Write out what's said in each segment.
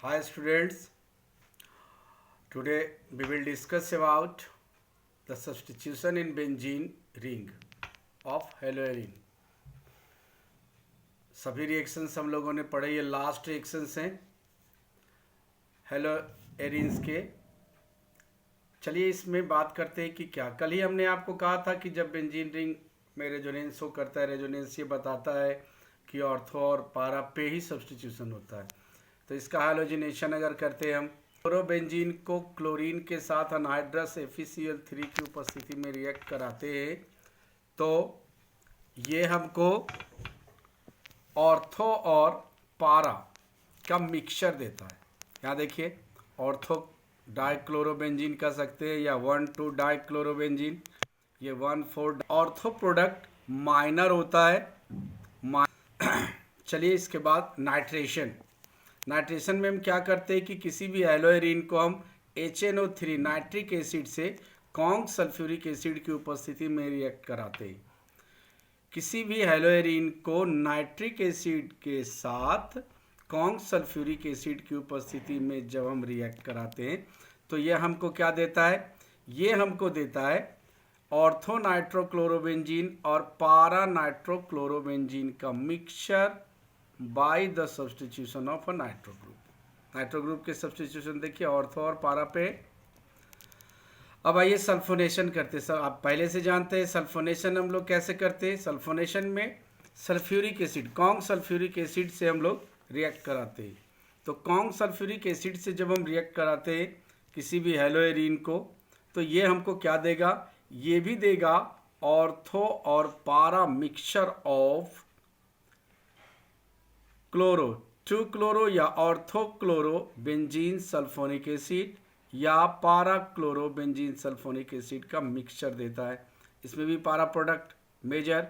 Hi students, today we will discuss about the substitution in benzene ring of halorine. सभी reactions हम लोगों ने पढ़े, ये लास्ट रिएक्शंस हैं हेलोएरिन्स के। चलिए इसमें बात करते हैं कि क्या कल ही हमने आपको कहा था कि जब बेंजीन रिंग में रेजोनेंस शो करता है, रेजोनेंस ये बताता है कि ऑर्थो और पारा पे ही सब्स्टिट्यूशन होता है। तो इसका हैलोजिनेशन अगर करते हैं हम क्लोरोबेंजीन को क्लोरीन के साथ अनहाइड्रस FeCl3 की उपस्थिति में रिएक्ट कराते हैं तो ये हमको ऑर्थो और पारा का मिक्सचर देता है। यहाँ देखिए, ऑर्थो डाइक्लोरोबेंजीन कह सकते हैं या 1,2 डाइक्लोरोबेंजीन, ये 1,4 ऑर्थो प्रोडक्ट माइनर होता है। चलिए इसके बाद नाइट्रेशन में हम क्या करते हैं कि किसी भी हैलोएरिन को हम HNO3 नाइट्रिक एसिड से कॉन्क सल्फ्यूरिक एसिड की उपस्थिति में रिएक्ट कराते हैं। किसी भी हैलोएरिन को नाइट्रिक एसिड के साथ कॉन्क सल्फ्यूरिक एसिड की उपस्थिति में जब हम रिएक्ट कराते हैं तो ये हमको क्या देता है? ये हमको देता है ऑर्थो नाइट्रोक्लोरोबेंजीन और पारा नाइट्रोक्लोरोबेंजीन का mixture by the substitution of a nitro group के सब्स्टिट्यूशन देखिए ऑर्थो और पारा पे। अब आइए सल्फोनेशन करते हैं। आप पहले से जानते हैं सल्फोनेशन हम लोग कैसे करते हैं। सल्फोनेशन में sulphuric acid, conc sulphuric acid से हम लोग रिएक्ट कराते हैं। तो कॉन्क सल्फ्यूरिक एसिड से जब हम रिएक्ट कराते हैं किसी भी हैलोएरिन को तो ये हमको क्या देगा? ये भी देगा ऑर्थो और पारा मिक्सचर ऑफ क्लोरो 2 क्लोरो या ortho chloro benzene sulphonic acid या पारा क्लोरो बेंजीन सल्फोनिक एसिड का मिक्सचर देता है। इसमें भी पारा प्रोडक्ट मेजर,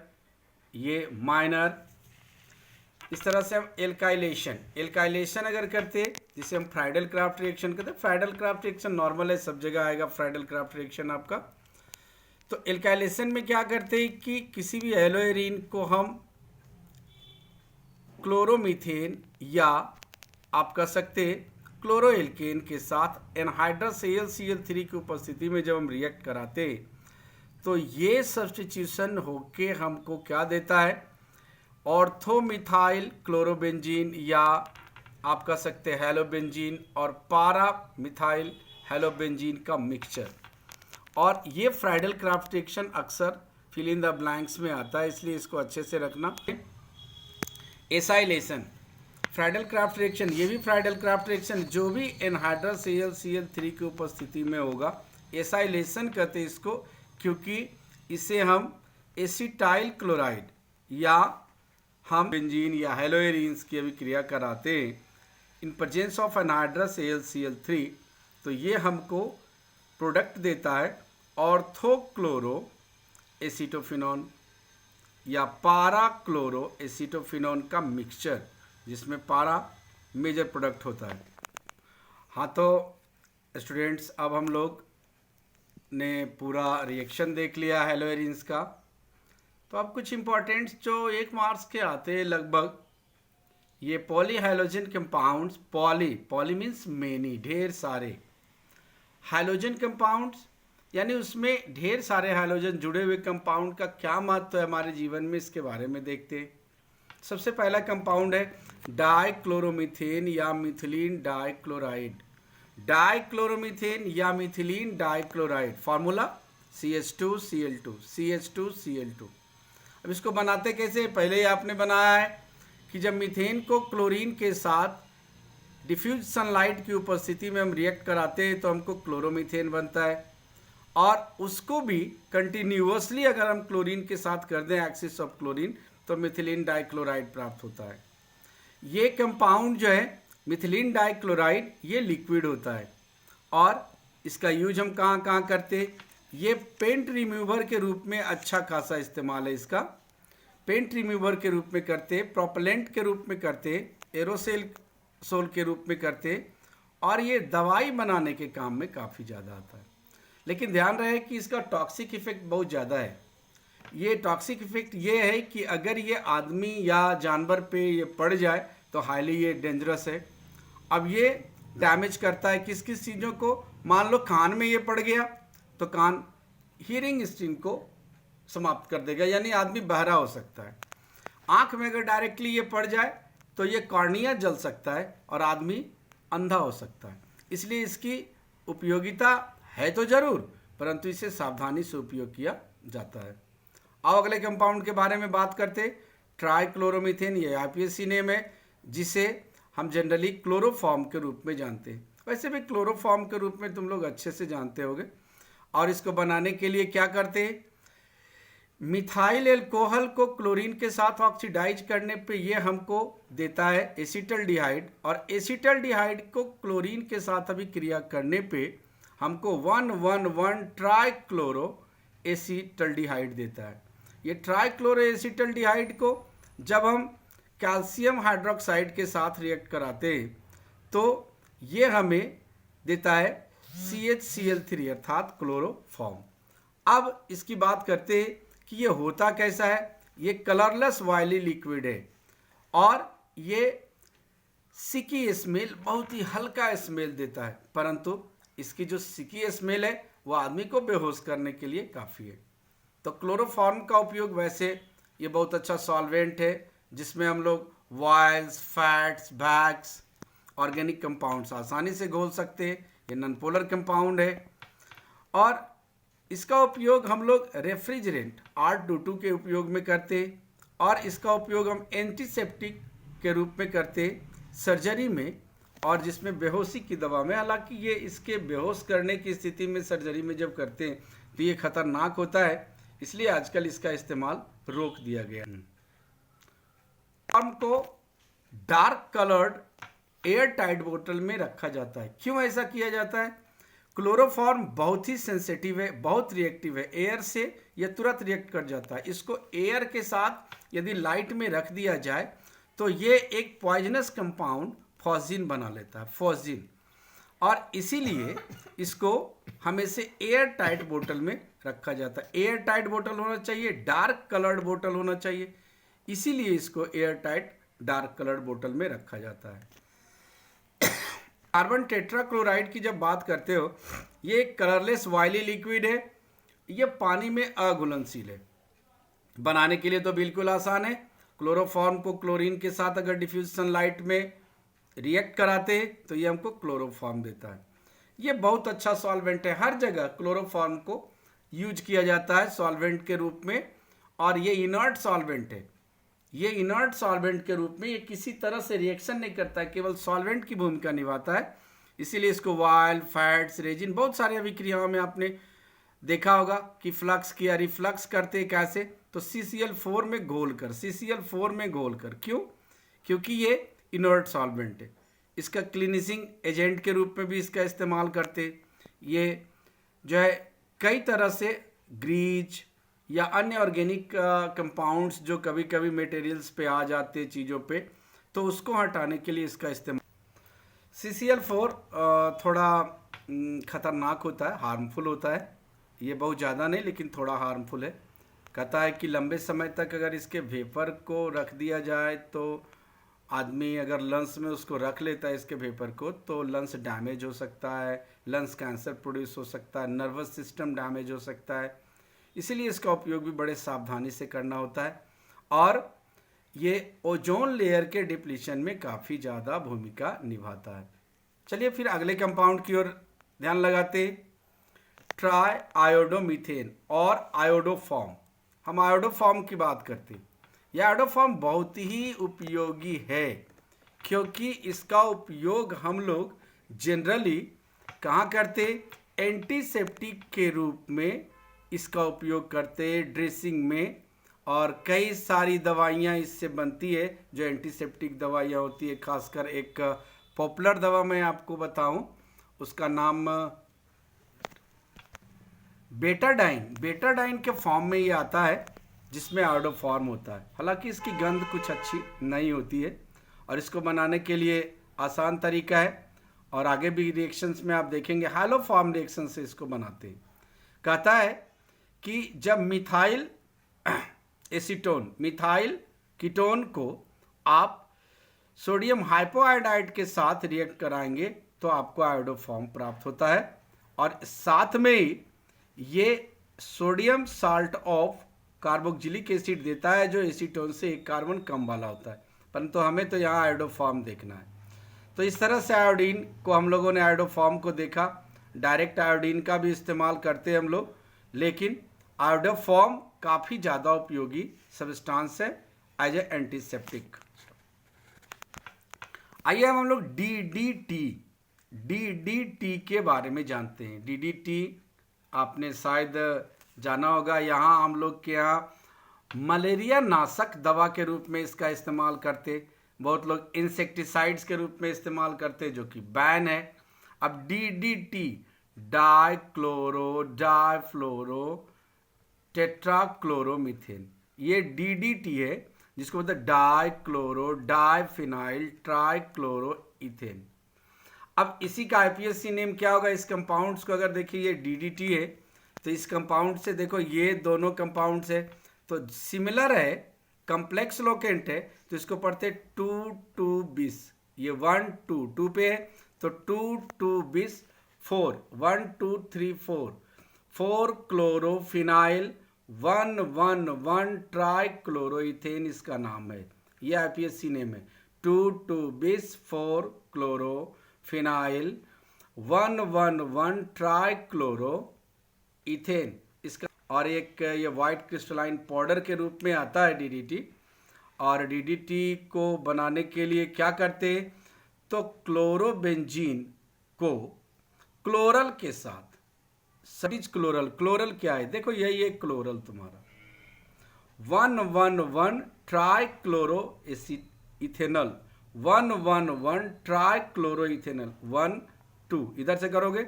ये माइनर। इस तरह से हम एल्काइलेशन अगर करते जिसे हम फ्राइडल क्राफ्ट रिएक्शन कहते हैं। फ्राइडल क्राफ्ट रिएक्शन नॉर्मल है, सब जगह आएगा फ्राइडल क्राफ्ट रिएक्शन आपका। तो एल्काइलेशन में क्या करते हैं कि किसी भी हैलोएरिन को हम क्लोरोमीथेन या आप कह सकते क्लोरोएल्केन के साथ एनहाइड्रस AlCl3 की उपस्थिति में जब हम रिएक्ट कराते तो ये सब्स्टिट्यूशन होके हमको क्या देता है? ऑर्थोमिथाइल क्लोरोबेंजीन या आप कह सकते हैं हैलोबेंजीन और पारा मिथाइल हैलोबेंजीन का मिक्सचर। और ये फ्राइडल क्राफ्ट रिएक्शन अक्सर फिल इन द ब्लैंक्स में आता है, इसलिए इसको अच्छे से रखना। एसाइलेशन, फ्राइडल क्राफ्ट रिएक्शन, ये भी फ्राइडल क्राफ्ट रिएक्शन जो भी एनहाइड्रस AlCl3 की उपस्थिति में होगा एसाइलेशन कहते हैं इसको, क्योंकि इसे हम एसिटाइल क्लोराइड या हम बेंजीन या हैलोएरिन्स की अभिक्रिया कराते हैं in presence of anhydrous AlCl3 तो ये हमको प्रोडक्ट देता है ऑर्थोक्लोरो एसीटोफिनॉन या पारा क्लोरो एसीटोफिनॉन का मिक्सचर, जिसमें पारा मेजर प्रोडक्ट होता है। हाँ तो स्टूडेंट्स, अब हम लोग ने पूरा रिएक्शन देख लिया हैलोएरिन्स का। तो अब कुछ इंपॉर्टेंट्स जो 1 मार्क्स के आते हैं लगभग, ये poly halogen compounds, poly means many, ढेर सारे हाइलोजन कंपाउंड्स यानी उसमें ढेर सारे हाइलोजन जुड़े हुए कंपाउंड का क्या महत्व है हमारे जीवन में, इसके बारे में देखते हैं। सबसे पहला कंपाउंड है डाइक्लोरोमीथेन या मिथिलीन डाइक्लोराइड। डाइक्लोरोमीथेन या मिथिलीन डाइक्लोराइड, फार्मूला CH2Cl2। अब इसको बनाते कैसे? पहले ही आपने बनाया है कि जब मीथेन को क्लोरीन के साथ डिफ्यूज सनलाइट की उपस्थिति में हम रिएक्ट कराते हैं तो हमको क्लोरोमीथेन बनता है, और उसको भी कंटिन्यूअसली अगर हम क्लोरीन के साथ कर दें एक्सिस ऑफ क्लोरीन तो मिथिलीन डाइक्लोराइड प्राप्त होता है। ये कंपाउंड जो है मिथिलीन डाइक्लोराइड ये लिक्विड होता है और इसका यूज हम कहाँ कहाँ करते हैं? ये पेंट रिमूवर के रूप में अच्छा खासा इस्तेमाल है इसका। पेंट रिमूवर के रूप में करते, प्रोपेलेंट के रूप में करते, एरोसोल के रूप में करते, और ये दवाई बनाने के काम में काफ़ी ज़्यादा आता है। लेकिन ध्यान रहे कि इसका टॉक्सिक इफेक्ट बहुत ज़्यादा है। ये टॉक्सिक इफेक्ट ये है कि अगर ये आदमी या जानवर पे ये पड़ जाए तो हाईली ये डेंजरस है। अब ये डैमेज करता है किस किस चीज़ों को, मान लो कान में ये पड़ गया तो कान हियरिंग स्ट्रिंग को समाप्त कर देगा, यानी आदमी बहरा हो सकता है। आंख में अगर डायरेक्टली ये पड़ जाए तो ये कॉर्निया जल सकता है और आदमी अंधा हो सकता है। इसलिए इसकी उपयोगिता है तो जरूर, परंतु इसे सावधानी से उपयोग किया जाता है। आओ अगले कंपाउंड के बारे में बात करते। ट्राइक्लोरोमीथेन, ये आईपीएससी नेम है, जिसे हम जनरली क्लोरोफॉर्म के रूप में जानते हैं। वैसे भी क्लोरोफॉर्म के रूप में तुम लोग अच्छे से जानते होगे। और इसको बनाने के लिए क्या करते हैं, मिथाइल एल्कोहल को क्लोरीन के साथ ऑक्सीडाइज करने पे ये हमको देता है एसिटल्डिहाइड, और एसिटल्डिहाइड को क्लोरीन के साथ अभिक्रिया करने पे हमको 1,1,1 ट्राइक्लोरो एसिटल्डिहाइड देता है। ये ट्राइक्लोरो एसिटल्डिहाइड को जब हम कैल्शियम हाइड्रोक्साइड के साथ रिएक्ट कराते हैं तो ये हमें देता है CHCl3 अर्थात क्लोरोफॉर्म। अब इसकी बात करते हैं कि ये होता कैसा है। ये कलरलेस वायली लिक्विड है और ये सिकी स्मेल, बहुत ही हल्का स्मेल देता है, परंतु इसकी जो सिकी स्मेल है वो आदमी को बेहोश करने के लिए काफ़ी है। तो क्लोरोफॉर्म का उपयोग, वैसे ये बहुत अच्छा सॉल्वेंट है जिसमें हम लोग वाइल्स, फैट्स, बैग्स, ऑर्गेनिक कंपाउंड्स आसानी से घोल सकते हैं। ये नॉन पोलर कंपाउंड है और इसका उपयोग हम लोग रेफ्रिजरेंट R22 के उपयोग में करते हैं, और इसका उपयोग हम एंटीसेप्टिक के रूप में करते हैं सर्जरी में, और जिसमें बेहोशी की दवा में। हालांकि ये इसके बेहोश करने की स्थिति में सर्जरी में जब करते हैं तो ये खतरनाक होता है, इसलिए आजकल इसका इस्तेमाल रोक दिया गया है। फॉर्म को डार्क कलर्ड एयर टाइट बोतल में रखा जाता है। क्यों ऐसा किया जाता है? क्लोरोफॉर्म बहुत ही सेंसिटिव है, बहुत रिएक्टिव है। एयर से यह तुरंत रिएक्ट कर जाता है। इसको एयर के साथ यदि लाइट में रख दिया जाए तो ये एक पॉइजनस कंपाउंड फॉस्जिन बना लेता है, फॉस्जिन, और इसीलिए इसको हमेशा एयर टाइट बोतल में रखा जाता है। एयर टाइट बोतल होना चाहिए, डार्क कलर्ड बोतल होना चाहिए, इसीलिए इसको एयर टाइट डार्क कलर्ड बोतल में रखा जाता है। कार्बन टेट्राक्लोराइड की जब बात करते हो, ये एक कलरलेस वायली लिक्विड है। ये पानी में अघुलनशील है। बनाने के लिए तो बिल्कुल आसान है। क्लोरोफॉर्म को क्लोरीन के साथ अगर डिफ्यूज सनलाइट में रिएक्ट कराते हैं तो ये हमको क्लोरोफॉर्म देता है। ये बहुत अच्छा सॉल्वेंट है। हर जगह क्लोरोफॉर्म को यूज किया जाता है सॉल्वेंट के रूप में, और ये इनर्ट सॉल्वेंट है। ये इनर्ट सॉल्वेंट के रूप में ये किसी तरह से रिएक्शन नहीं करता है, केवल सॉल्वेंट की भूमिका निभाता है। इसीलिए इसको वाइल, फैट्स, रेजिन, बहुत सारी अभिक्रियाओं में आपने देखा होगा कि फ्लक्स किया, रिफ्लक्स करते कैसे, तो CCl4 में घोलकर, CCl4 में घोलकर। क्यों? क्योंकि ये इनर्ट सॉल्वेंट है। इसका क्लीनिजिंग एजेंट के रूप में भी इसका इस्तेमाल करते। ये जो है कई तरह से ग्रीज या अन्य ऑर्गेनिक कंपाउंड्स जो कभी कभी मटेरियल्स पे आ जाते हैं चीज़ों पे, तो उसको हटाने के लिए इसका इस्तेमाल। CCl4 थोड़ा ख़तरनाक होता है, हार्मफुल होता है। ये बहुत ज़्यादा नहीं लेकिन थोड़ा हार्मफुल है। कहता है कि लंबे समय तक अगर इसके वेपर को रख दिया जाए तो आदमी अगर लंग्स में उसको रख लेता है इसके वेपर को, तो लंग्स डैमेज हो सकता है, लंग्स कैंसर प्रोड्यूस हो सकता है, नर्वस सिस्टम डैमेज हो सकता है। इसीलिए इसका उपयोग भी बड़े सावधानी से करना होता है, और ये ओजोन लेयर के डिप्लीशन में काफ़ी ज़्यादा भूमिका निभाता है। चलिए फिर अगले कंपाउंड की ओर ध्यान लगाते हैं। ट्राई आयोडोमीथेन और आयोडोफॉर्म। हम आयोडोफॉर्म की बात करते हैं। यह आयोडोफॉर्म बहुत ही उपयोगी है, क्योंकि इसका उपयोग हम लोग जनरली कहाँ करते? एंटीसेप्टिक के रूप में इसका उपयोग करते हैं, ड्रेसिंग में, और कई सारी दवाइयाँ इससे बनती है जो एंटीसेप्टिक दवाइयाँ होती है। खासकर एक पॉपुलर दवा मैं आपको बताऊं, उसका नाम बेटाडाइन। बेटाडाइन के फॉर्म में ये आता है जिसमें आयोडोफॉर्म होता है। हालांकि इसकी गंध कुछ अच्छी नहीं होती है, और इसको बनाने के लिए आसान तरीका है, और आगे भी रिएक्शंस में आप देखेंगे हैलोफॉर्म रिएक्शन से इसको बनाते हैं। कहता है कि जब मिथाइल एसीटोन, मिथाइल कीटोन को आप सोडियम हाइपोआयोडाइड के साथ रिएक्ट कराएंगे तो आपको आयोडोफॉर्म प्राप्त होता है। और साथ में ही ये sodium salt of carboxylic acid देता है जो एसीटोन से एक कार्बन कम वाला होता है, परंतु हमें तो यहाँ आयोडोफॉर्म देखना है। तो इस तरह से आयोडीन को हम लोगों ने आयोडोफॉर्म को देखा। डायरेक्ट आयोडीन का भी इस्तेमाल करते हैं हम लोग, लेकिन आयोडोफॉर्म काफ़ी ज़्यादा उपयोगी सब्सटेंस है एज ए एंटीसेप्टिक। आइए हम लोग डीडीटी के बारे में जानते हैं। डीडीटी आपने शायद जाना होगा। यहाँ हम लोग के यहाँ मलेरिया नाशक दवा के रूप में इसका इस्तेमाल करते, बहुत लोग इंसेक्टिसाइड्स के रूप में इस्तेमाल करते जो कि बैन है। अब डीडीटी डाइक्लोरो डाइफ्लोरो टेट्राक्लोरोमीथेन, ये डीडीटी है जिसको बोलते हैं डाइक्लोरो डाइफिनाइल ट्राइक्लोरो इथेन। अब इसी का आईपीएससी नेम क्या होगा? इस कंपाउंड्स को अगर देखिए ये डीडीटी है तो इस कंपाउंड से देखो ये दोनों कंपाउंड्स है तो सिमिलर है, कम्प्लेक्स लोकेंट है, तो इसको पढ़ते 2,2,20। ये 1 2 2 पे है तो 2,2,20 4 1 2 3 4 4 क्लोरोफिनाइल 1,1,1 ट्राइक्लोरोइथेन इसका नाम है। ये आईपीएससी नेम है 2,2,20 4 क्लोरोफिनाइल 1,1,1 ट्राइक्लोरोइथेन इसका। और एक ये वाइट क्रिस्टलाइन पाउडर के रूप में आता है डीडीटी। और डीडीटी को बनाने के लिए क्या करते हैं तो क्लोरोबेंजीन को क्लोरल के साथ, सटीज क्लोरल क्या है देखो यही है क्लोरल तुम्हारा 1,1,1 ट्राइक्लोरो इथेनॉल 1,1,1 ट्राइक्लोरो इथेनॉल 1 2 इधर से करोगे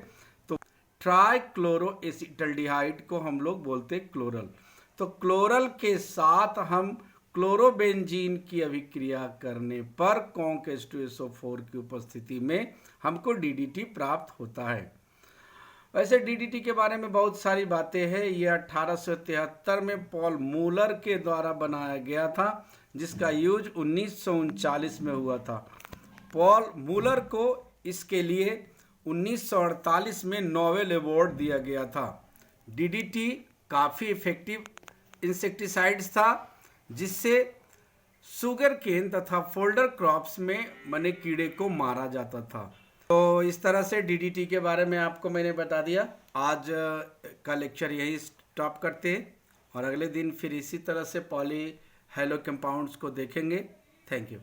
तो ट्राइक्लोरो एसिटल्डिहाइड को हम लोग बोलते क्लोरल। तो क्लोरल के साथ हम क्लोरोबेंजीन की अभिक्रिया करने पर कॉन्क H2SO4 की उपस्थिति में हमको डीडीटी प्राप्त होता है। वैसे डीडीटी के बारे में बहुत सारी बातें हैं। ये 1873 में पॉल मूलर के द्वारा बनाया गया था जिसका यूज 1939 में हुआ था। पॉल मूलर को इसके लिए 1948 में नोबेल अवार्ड दिया गया था। डीडीटी काफ़ी इफेक्टिव इंसेक्टिसाइड्स था जिससे शुगर केन तथा फोल्डर क्रॉप्स में बने कीड़े को मारा जाता था। तो इस तरह से डीडीटी के बारे में आपको मैंने बता दिया। आज का लेक्चर यही स्टॉप करते हैं और अगले दिन फिर इसी तरह से पॉली हैलो कंपाउंड्स को देखेंगे। Thank you.